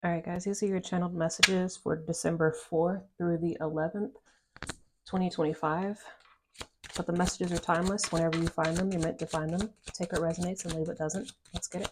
All right, guys, these are your channeled messages for December 4th through the 11th, 2025. But the messages are timeless. Whenever you find them, you're meant to find them. Take what resonates and leave what doesn't. Let's get it.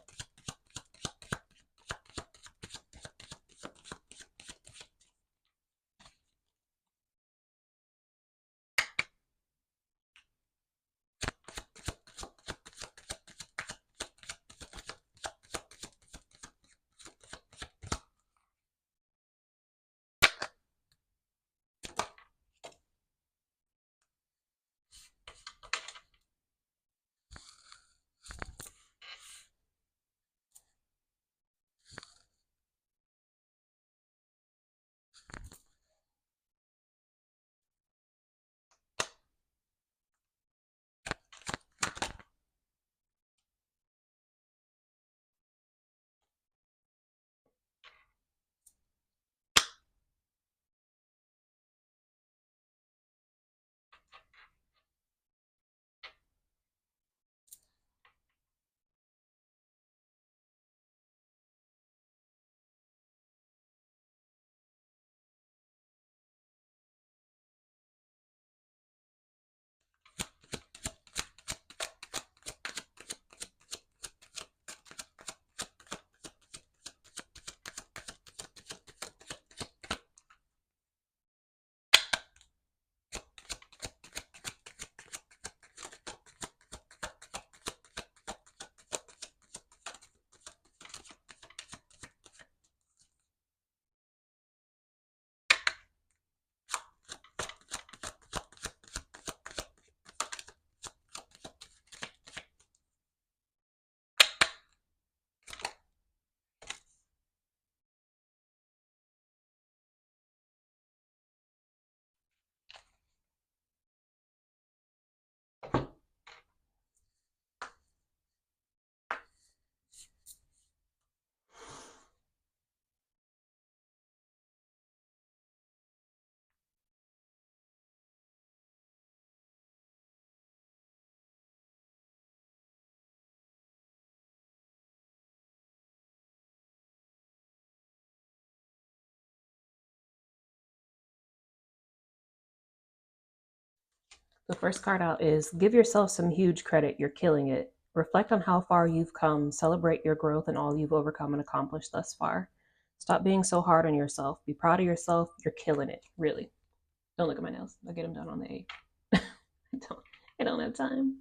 The first card out is give yourself some huge credit. You're killing it. Reflect on how far you've come. Celebrate your growth and all you've overcome and accomplished thus far. Stop being so hard on yourself. Be proud of yourself. You're killing it. Really. Don't look at my nails. I'll get them done on the 8th. I don't have time.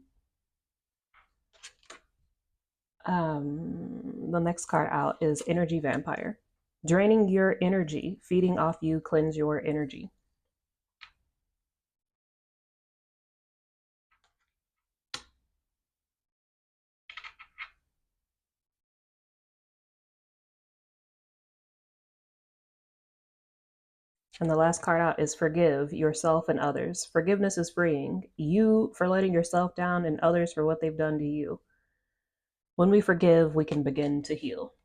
The next card out is Energy Vampire. Draining your energy, feeding off you, cleanse your energy. And the last card out is Forgive yourself and others. Forgiveness is freeing. You for letting yourself down and others for what they've done to you. When we forgive, we can begin to heal.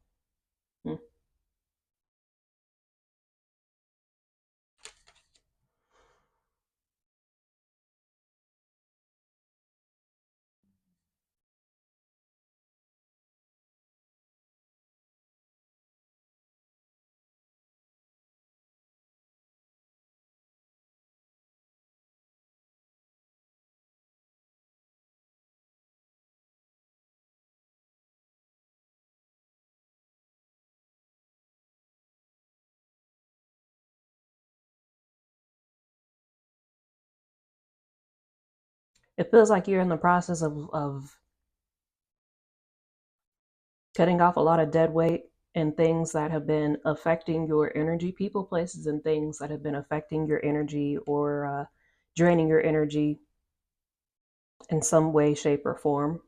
It feels like you're in the process of cutting off a lot of dead weight and things that have been affecting your energy, people, places, and things that have been affecting your energy or draining your energy in some way, shape, or form.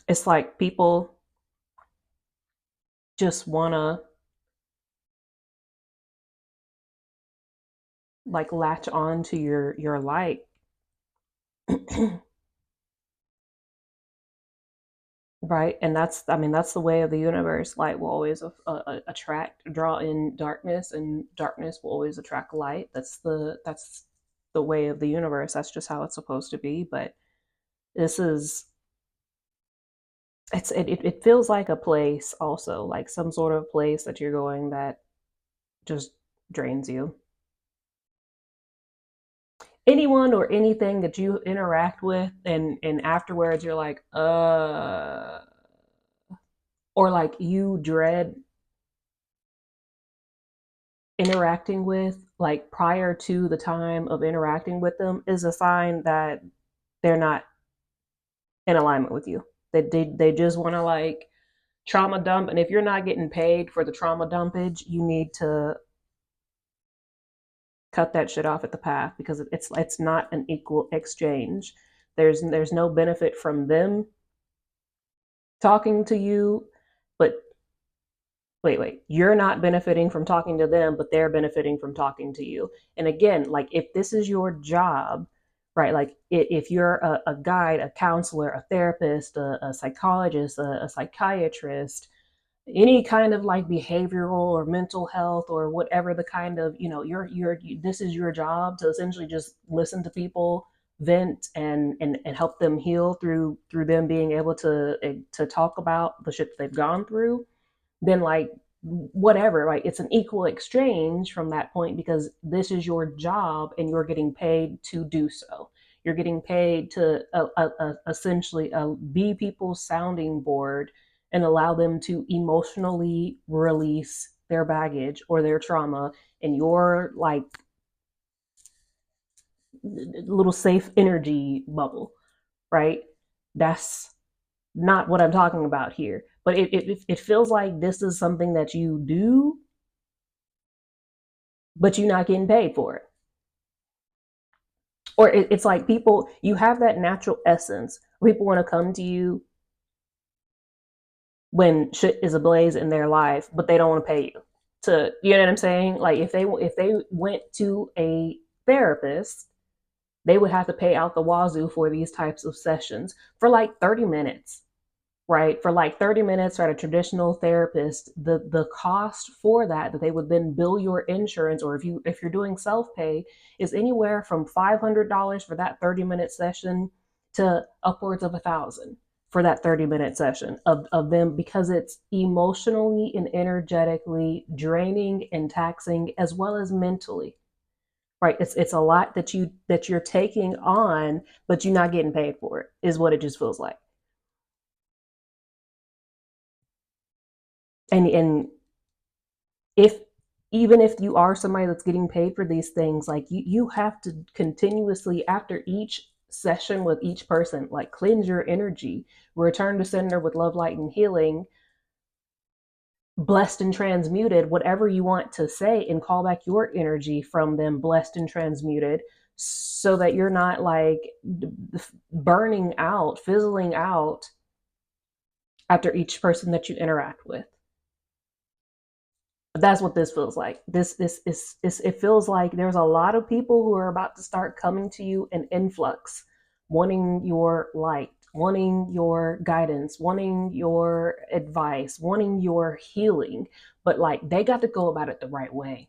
It's like people just want to like latch on to your light. Right, and that's, I mean, that's the way of the universe. Light will always attract, draw in darkness, and darkness will always attract light. That's the way of the universe. That's just how it's supposed to be. But this is, it feels like a place also, like some sort of place that you're going that just drains you. Anyone or anything that you interact with, and afterwards you're like, or like you dread interacting with, like prior to the time of interacting with them, is a sign that they're not in alignment with you. They just want to like trauma dump, and if you're not getting paid for the trauma dumpage, you need to cut that shit off at the path, because it's not an equal exchange. There's no benefit from them talking to you, but wait, you're not benefiting from talking to them, but they're benefiting from talking to you. And again, like if this is your job, right? Like if you're a guide, a counselor, a therapist, a psychologist, a psychiatrist, any kind of like behavioral or mental health or whatever the kind of, this is your job to essentially just listen to people vent and help them heal through them being able to talk about the shit that they've gone through. Then like whatever, like it's an equal exchange from that point, because this is your job and you're getting paid to do so. You're getting paid to essentially be people's sounding board and allow them to emotionally release their baggage or their trauma in your like little safe energy bubble, right? That's not what I'm talking about here. But it feels like this is something that you do, but you're not getting paid for it. Or it's like people, you have that natural essence. People want to come to you when shit is ablaze in their life, but they don't want to pay you to, you know what I'm saying? Like if they went to a therapist, they would have to pay out the wazoo for these types of sessions for like 30 minutes, right? For like 30 minutes at a traditional therapist, the cost for that they would then bill your insurance, or if you're doing self-pay, is anywhere from $500 for that 30-minute session to upwards of 1,000 for that 30-minute session of them, because it's emotionally and energetically draining and taxing, as well as mentally, right? It's a lot that you're taking on, but you're not getting paid for it, is what it just feels like. And if even if you are somebody that's getting paid for these things, like you have to continuously, after each session with each person, like cleanse your energy, return to center with love, light, and healing, blessed and transmuted, whatever you want to say, and call back your energy from them, blessed and transmuted, so that you're not like burning out, fizzling out after each person that you interact with. That's what this feels like. This is it feels like there's a lot of people who are about to start coming to you in influx, wanting your light, wanting your guidance, wanting your advice, wanting your healing, but like they got to go about it the right way.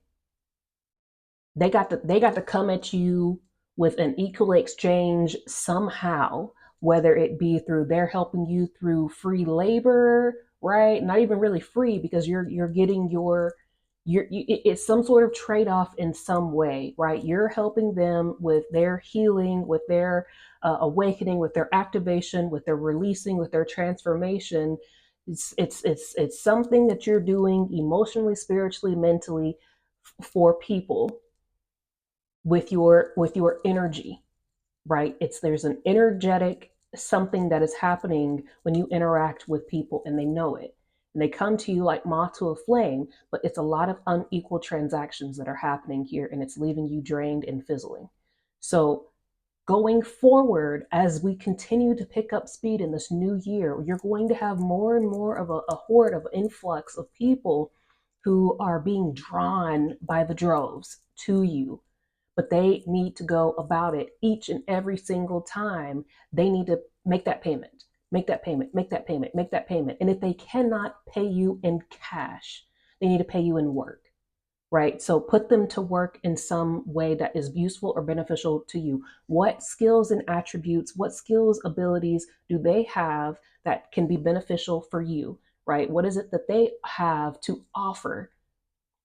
They got to come at you with an equal exchange somehow, whether it be through they're helping you through free labor, right? Not even really free, because you're getting it's some sort of trade-off in some way, right? You're helping them with their healing, with their awakening, with their activation, with their releasing, with their transformation. It's something that you're doing emotionally, spiritually, mentally, for people with your energy, right? It's There's an energetic something that is happening when you interact with people, and they know it. And they come to you like moth to a flame, but it's a lot of unequal transactions that are happening here, and it's leaving you drained and fizzling. So Going forward, as we continue to pick up speed in this new year, you're going to have more and more of a horde of influx of people who are being drawn by the droves to you, but they need to go about it each and every single time. They need to make that payment, make that payment, make that payment, make that payment. And if they cannot pay you in cash, they need to pay you in work, right? So put them to work in some way that is useful or beneficial to you. What skills and attributes, what skills, abilities do they have that can be beneficial for you, right? What is it that they have to offer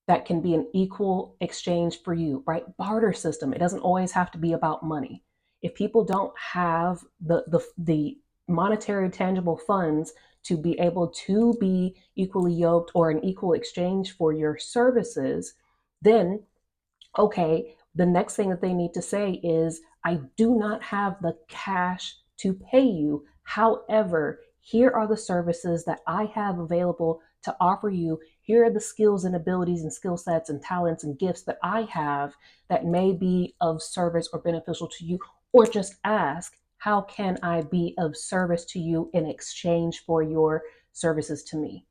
that can be an equal exchange for you, right? Barter system. It doesn't always have to be about money. If people don't have the monetary tangible funds to be able to be equally yoked or an equal exchange for your services, then okay, the next thing that they need to say is, I do not have the cash to pay you. However, here are the services that I have available to offer you. Here are the skills and abilities and skill sets and talents and gifts that I have that may be of service or beneficial to you. Or just ask, how can I be of service to you in exchange for your services to me?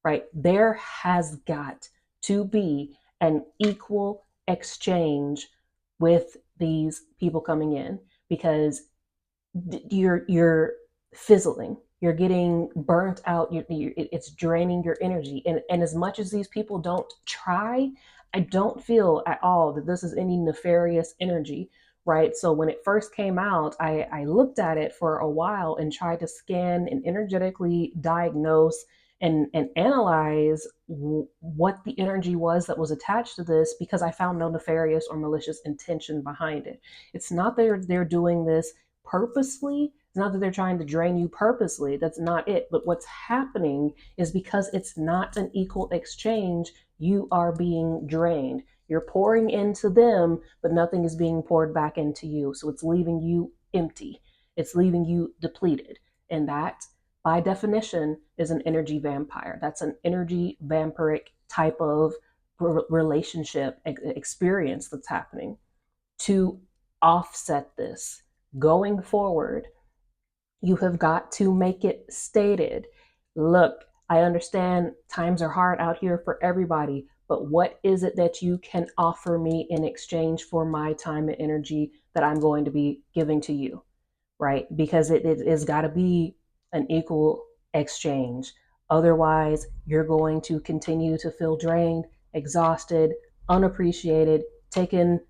Right? There has got to be an equal exchange with these people coming in, because you're fizzling, you're getting burnt out, it's draining your energy. And as much as these people don't try, I don't feel at all that this is any nefarious energy, right? So when it first came out, I looked at it for a while and tried to scan and energetically diagnose and analyze what the energy was that was attached to this, because I found no nefarious or malicious intention behind it. It's not that they're doing this purposely. It's not that they're trying to drain you purposely. That's not it. But what's happening is, because it's not an equal exchange, you are being drained. You're pouring into them, but nothing is being poured back into you. So it's leaving you empty. It's leaving you depleted. And that, by definition, is an energy vampire. That's an energy vampiric type of relationship experience that's happening. To offset this going forward, you have got to make it stated, look, I understand times are hard out here for everybody, but what is it that you can offer me in exchange for my time and energy that I'm going to be giving to you? Right? Because it has got to be an equal exchange. Otherwise, you're going to continue to feel drained, exhausted, unappreciated, taken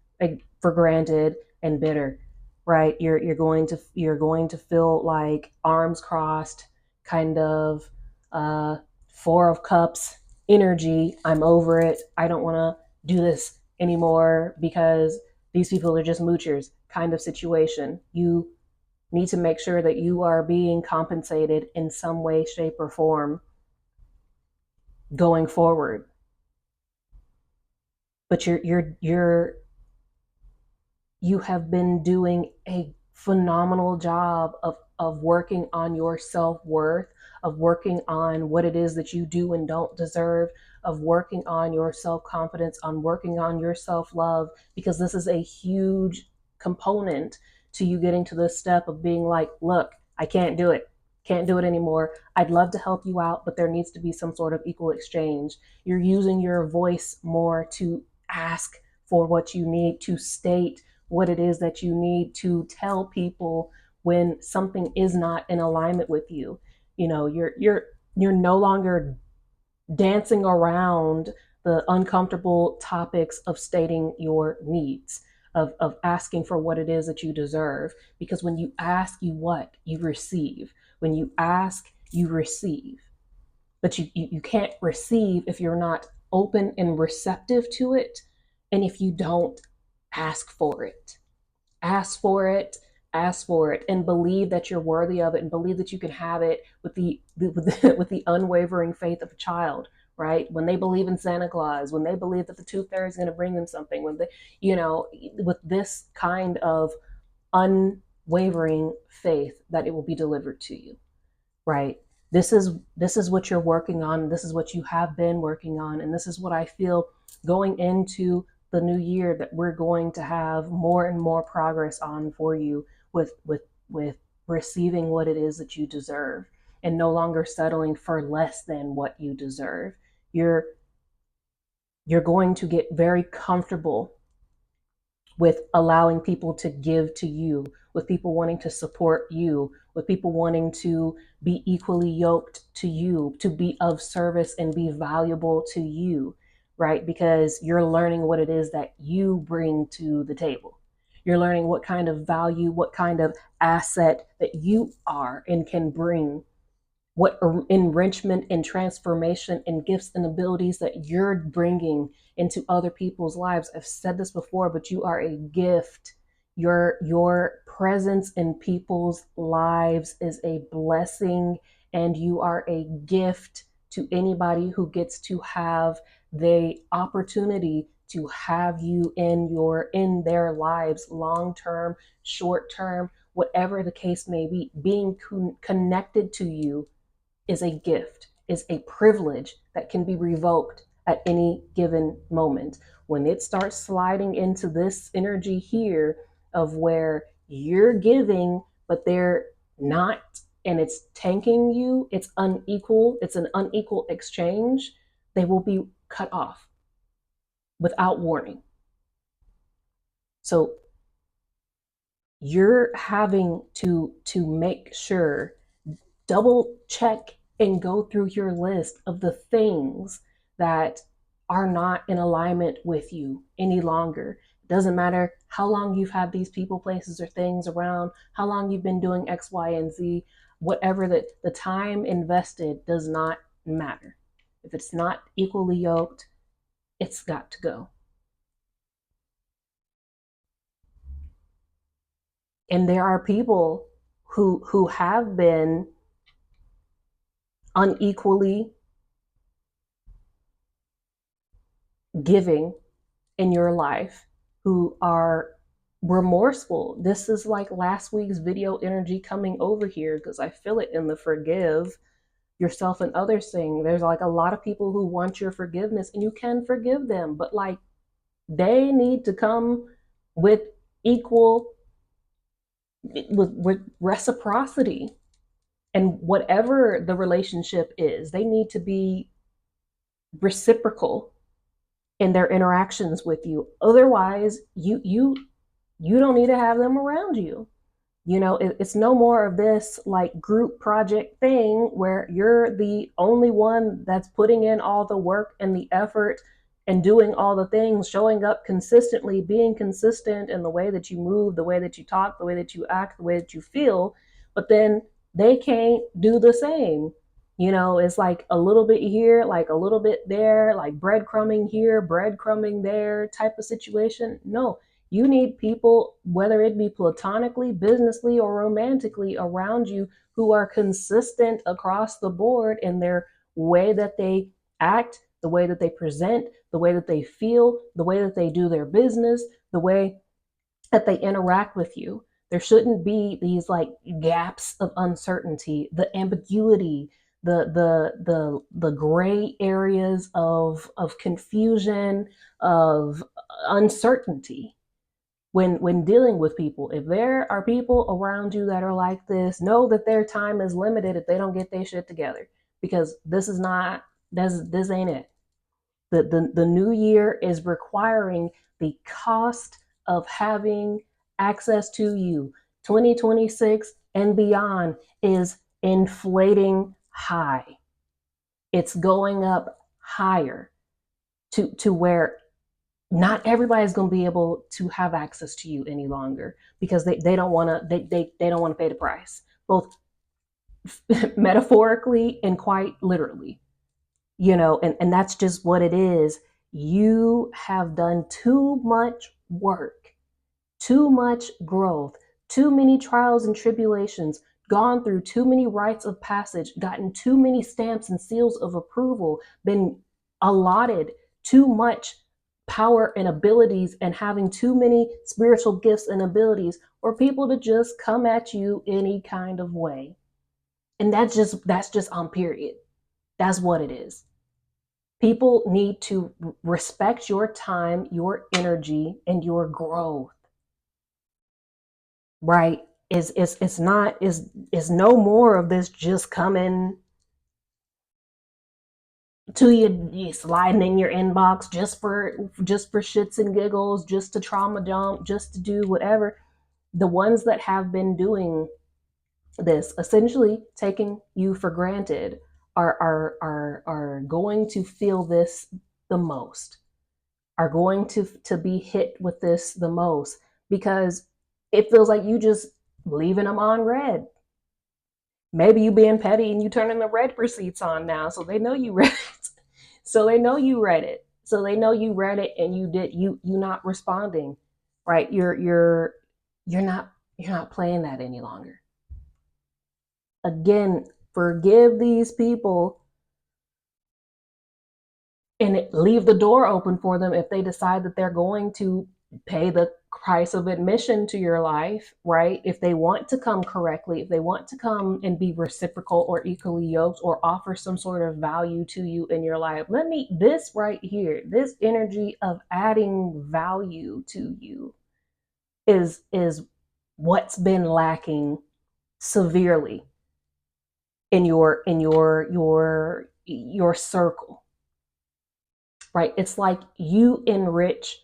for granted, and bitter. Right? You're going to feel like arms crossed, kind of uh, Four of Cups energy. I'm over it. I don't want to do this anymore because these people are just moochers kind of situation. You need to make sure that you are being compensated in some way, shape, or form going forward. But you have been doing a phenomenal job of working on your self-worth, of working on what it is that you do and don't deserve, of working on your self-confidence, on working on your self-love, because this is a huge component to you getting to this step of being like, look, I can't do it anymore. I'd love to help you out, but there needs to be some sort of equal exchange. You're using your voice more to ask for what you need, to state what it is that you need, to tell people when something is not in alignment with you. You know, you're no longer dancing around the uncomfortable topics of stating your needs, of asking for what it is that you deserve. Because when you ask, you receive. When you ask, you receive. But you can't receive if you're not open and receptive to it, and if you don't ask for it. Ask for it, ask for it, and believe that you're worthy of it, and believe that you can have it with the unwavering faith of a child. Right? When they believe in Santa Claus, when they believe that the tooth fairy is going to bring them something, when they, with this kind of unwavering faith that it will be delivered to you. Right? This is what you're working on. This is what you have been working on, and this is what I feel going into the new year that we're going to have more and more progress on for you with receiving what it is that you deserve and no longer settling for less than what you deserve. You're you're going to get very comfortable with allowing people to give to you, with people wanting to support you, with people wanting to be equally yoked to you, to be of service and be valuable to you, right? Because you're learning what it is that you bring to the table. You're learning what kind of value, what kind of asset that you are and can bring, what enrichment and transformation and gifts and abilities that you're bringing into other people's lives. I've said this before, but you are a gift. Your presence in people's lives is a blessing, and you are a gift to anybody who gets to have the opportunity to have you in their lives, long term, short term, whatever the case may be. Being connected to you is a gift, is a privilege that can be revoked at any given moment. When it starts sliding into this energy here of where you're giving, but they're not, and it's tanking you, it's unequal, it's an unequal exchange, they will be cut off without warning. So you're having to make sure, double check and go through your list of the things that are not in alignment with you any longer. It doesn't matter how long you've had these people, places, or things around, how long you've been doing X, Y, and Z, whatever the time invested does not matter. If it's not equally yoked, it's got to go. And there are people who have been unequally giving in your life, who are remorseful. This is like last week's video energy coming over here, because I feel it in the forgive yourself and others thing. There's like a lot of people who want your forgiveness, and you can forgive them, but like they need to come with equal, with reciprocity. And whatever the relationship is, they need to be reciprocal in their interactions with you. Otherwise, you don't need to have them around you. It's no more of this like group project thing where you're the only one that's putting in all the work and the effort and doing all the things, showing up consistently, being consistent in the way that you move, the way that you talk, the way that you act, the way that you feel, but then they can't do the same. It's like a little bit here, like a little bit there, like breadcrumbing here, breadcrumbing there type of situation. No, you need people, whether it be platonically, businessly, or romantically, around you who are consistent across the board in their way that they act, the way that they present, the way that they feel, the way that they do their business, the way that they interact with you. There shouldn't be these like gaps of uncertainty, the ambiguity, the gray areas of confusion, of uncertainty when dealing with people. If there are people around you that are like this, know that their time is limited if they don't get their shit together, because this ain't it. The new year is requiring the cost of having access to you. 2026 and beyond is inflating high. It's going up higher to where not everybody's going to be able to have access to you any longer, because they don't want to they don't want to pay the price, both metaphorically and quite literally. And that's just what it is. You have done too much work, too much growth, too many trials and tribulations, gone through too many rites of passage, gotten too many stamps and seals of approval, been allotted too much power and abilities, and having too many spiritual gifts and abilities for people to just come at you any kind of way. And that's just on period. That's what it is. People need to respect your time, your energy, and your growth, right? It's not is no more of this just coming to you sliding in your inbox just for shits and giggles, just to trauma dump, just to do whatever. The ones that have been doing this, essentially taking you for granted, are going to feel this the most, are going to be hit with this the most, because it feels like you just leaving them on red. Maybe you being petty and you turning the red receipts on now, so they know you read it. So they know you read it. So they know you read it and you not responding, right? You're not playing that any longer. Again, forgive these people and leave the door open for them if they decide that they're going to pay the price of admission to your life, right? If they want to come correctly, if they want to come and be reciprocal or equally yoked or offer some sort of value to you in your life, this right here, this energy of adding value to you is what's been lacking severely in your circle, right? It's like you enrich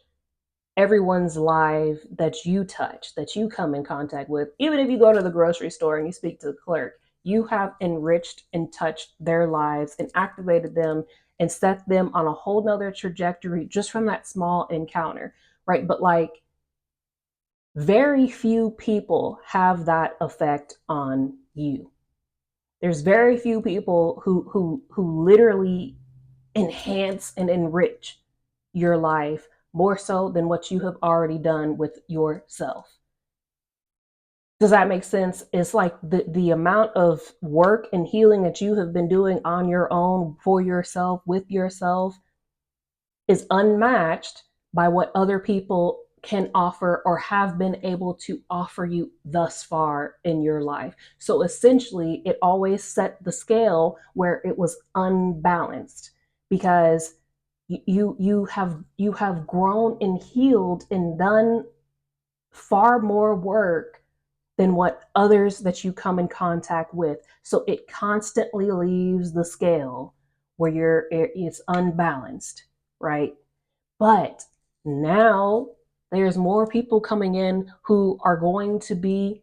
everyone's life that you touch, that you come in contact with. Even if you go to the grocery store and you speak to the clerk, you have enriched and touched their lives and activated them and set them on a whole nother trajectory just from that small encounter, right? But like, very few people have that effect on you. There's very few people who literally enhance and enrich your life more so than what you have already done with yourself. Does that make sense? It's like the amount of work and healing that you have been doing on your own, for yourself, with yourself, is unmatched by what other people can offer or have been able to offer you thus far in your life. So essentially, it always set the scale where it was unbalanced, because you have grown and healed and done far more work than what others that you come in contact with. So it constantly leaves the scale where it's unbalanced, right? But now there's more people coming in who are going to be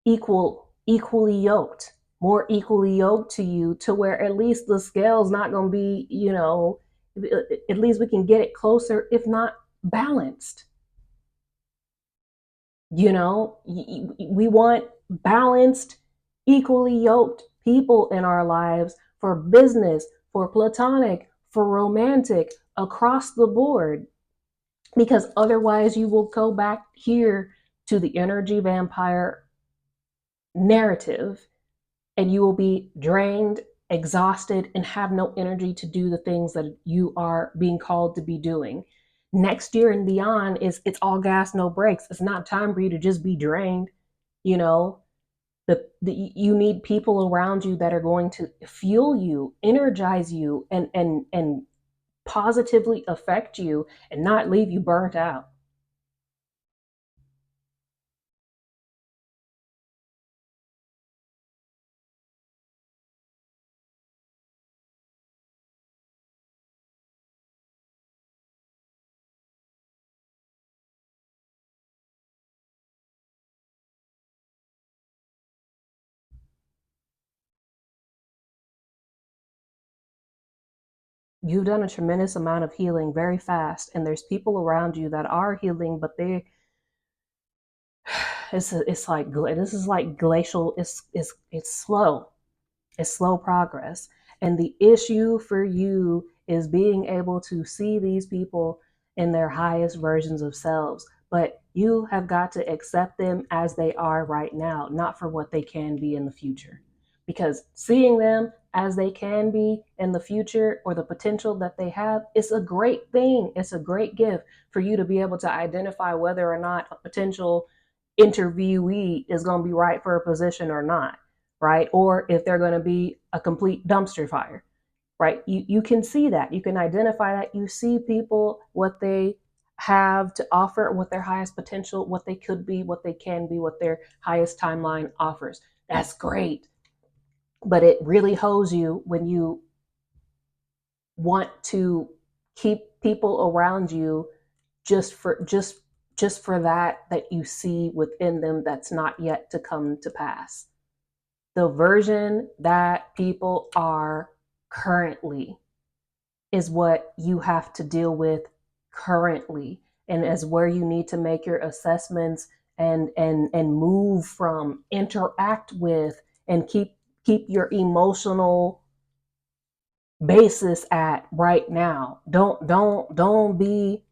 equally yoked, more equally yoked to you, to where at least the scale's not going to be, at least we can get it closer, if not balanced. We want balanced, equally yoked people in our lives, for business, for platonic, for romantic, across the board. Because otherwise, you will go back here to the energy vampire narrative, and you will be drained, exhausted, and have no energy to do the things that you are being called to be doing. Next year and beyond, it's all gas, no brakes. It's not time for you to just be drained. You know, you need people around you that are going to fuel you, energize you, and positively affect you, and not leave you burnt out. You've done a tremendous amount of healing very fast, and there's people around you that are healing, but it's like this is like glacial. It's slow. It's slow progress. And the issue for you is being able to see these people in their highest versions of selves. But you have got to accept them as they are right now, not for what they can be in the future. Because seeing them as they can be in the future, or the potential that they have, is a great thing. It's a great gift for you to be able to identify whether or not a potential interviewee is going to be right for a position or not, right? Or if they're going to be a complete dumpster fire, right? You can see that. You can identify that. You see people, what they have to offer, what their highest potential, what they could be, what they can be, what their highest timeline offers. That's great. But it really hoes you when you want to keep people around you just for that you see within them that's not yet to come to pass. The version that people are currently is what you have to deal with currently, and as where you need to make your assessments and move from, interact with, and keep your emotional basis at right now. Don't be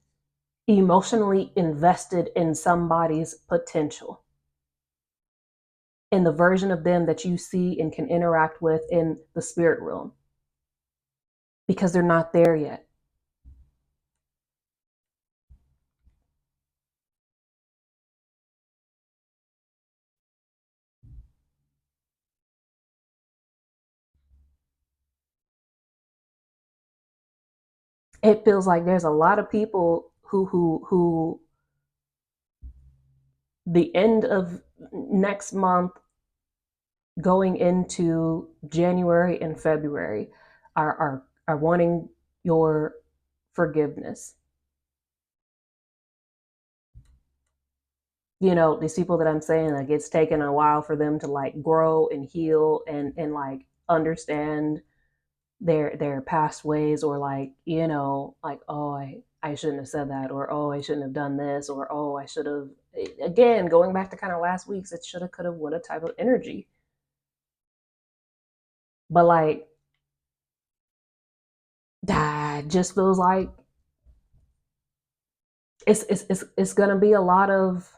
emotionally invested in somebody's potential, in the version of them that you see and can interact with in the spirit realm, because they're not there yet. It feels like there's a lot of people who the end of next month going into January and February are wanting your forgiveness. You know, these people that I'm saying, like, it's taken a while for them to like grow and heal and like understand their past ways, or like, you know, like, oh, I shouldn't have said that, or oh, I shouldn't have done this, or oh, I should have. Again, going back to kind of last week's, it shoulda, coulda, woulda type of energy. But like, that just feels like it's gonna be a lot of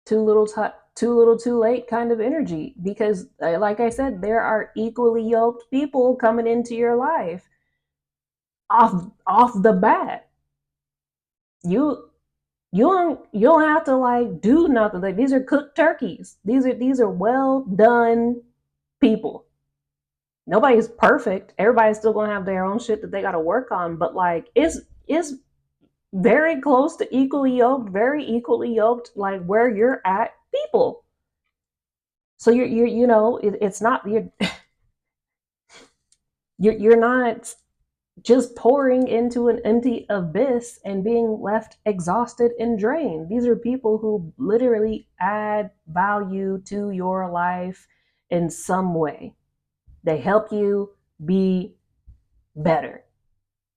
too little too late kind of energy, because like I said, there are equally yoked people coming into your life off the bat. You you don't have to like do nothing. Like, these are cooked turkeys. These are well done people. Nobody's perfect. Everybody's still gonna have their own shit that they gotta work on, but like, it's very close to very equally yoked, like where you're at, people. So you know, it's not, you're not just pouring into an empty abyss and being left exhausted and drained. These are people who literally add value to your life in some way. They help you be better.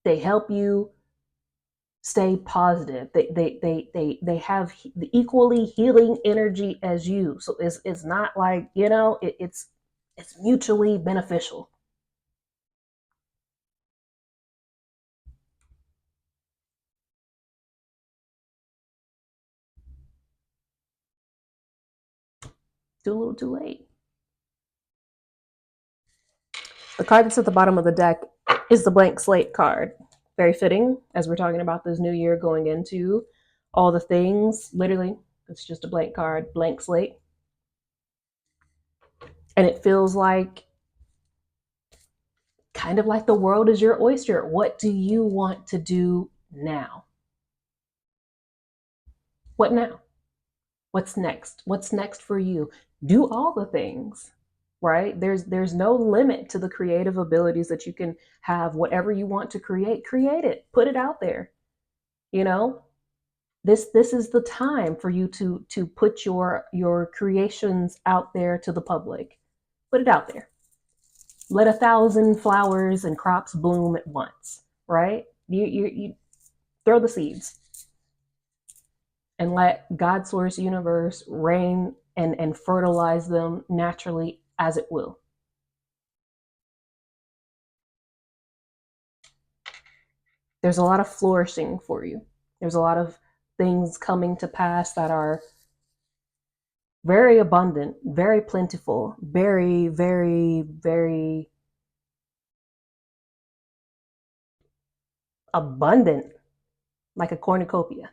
They help you stay positive. They have the equally healing energy as you. So it's not like, you know, it's mutually beneficial. Too little, too late. The card that's at the bottom of the deck is the blank slate card. Very fitting as we're talking about this new year going into all the things. Literally, it's just a blank card, blank slate. And it feels like, kind of like, the world is your oyster. What do you want to do now? What now? What's next? What's next for you? Do all the things, right? There's no limit to the creative abilities that you can have. Whatever you want to create, create it. Put it out there. You know, this is the time for you to put your creations out there to the public. Put it out there. Let 1,000 flowers and crops bloom at once, right? You throw the seeds and let God source universe rain and fertilize them naturally as it will. There's a lot of flourishing for you. There's a lot of things coming to pass that are very abundant, very plentiful, very, very, very abundant, like a cornucopia.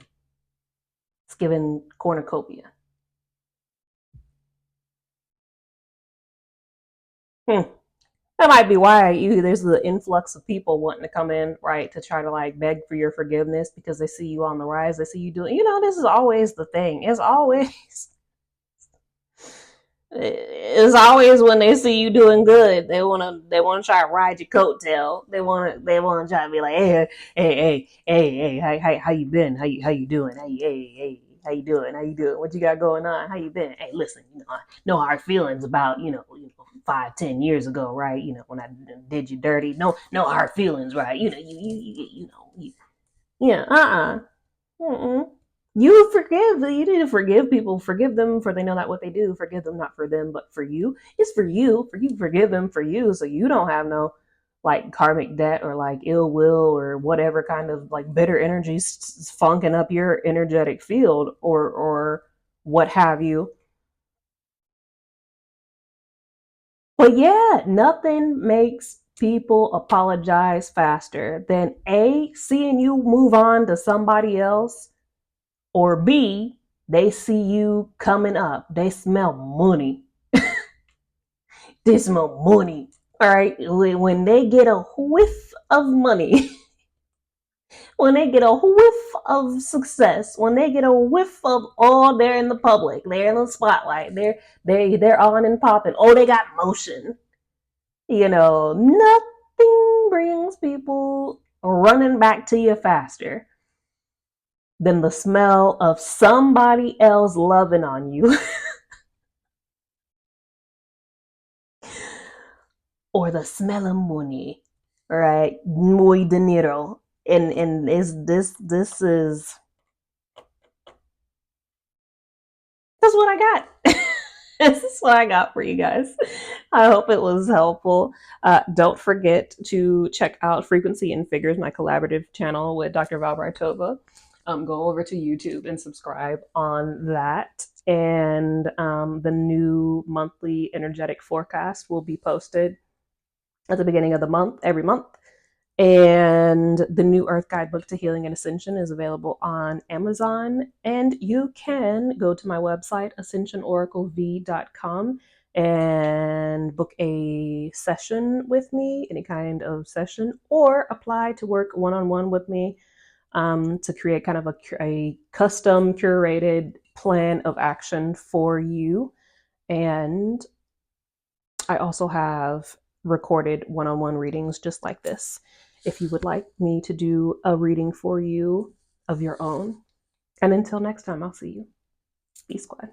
It's given cornucopia. Hmm. That might be why there's the influx of people wanting to come in, right, to try to like beg for your forgiveness because they see you on the rise. They see you doing, this is always the thing. It's always when they see you doing good, they wanna try to ride your coattail. They wanna try to be like, hey, how you been? How you doing? Hey, how you doing? How you doing? What you got going on? How you been? Hey, listen, I know hard feelings about 5, 10 years ago, right? When I did you dirty. No hard feelings, right? Yeah, Mm-mm. You forgive. You need to forgive people. Forgive them for they know not what they do. Forgive them not for them, but for you. It's for you. For you, forgive them for you, so you don't have no like karmic debt or like ill will or whatever kind of like bitter energies funking up your energetic field or what have you. But yeah, nothing makes people apologize faster than A, seeing you move on to somebody else, or B, they see you coming up. They smell money. They smell money. All right. When they get a whiff of money, when they get a whiff of success, when they get a whiff of they're in the public, they're in the spotlight, they're on and popping. Oh, they got motion. Nothing brings people running back to you faster than the smell of somebody else loving on you. Or the smell of money, right? Muy dinero. And is this is that's what I got. This is what I got for you guys. I hope it was helpful. Don't forget to check out Frequency and Figures, my collaborative channel with Dr. Valbrightova. Go over to YouTube and subscribe on that. And the new monthly energetic forecast will be posted at the beginning of the month, every month. And the new Earth Guidebook to Healing and Ascension is available on Amazon. And you can go to my website, ascensionoraclev.com, and book a session with me, any kind of session, or apply to work one on one with me to create kind of a custom curated plan of action for you. And I also have recorded one on one readings just like this. If you would like me to do a reading for you of your own. And until next time, I'll see you. B Squad.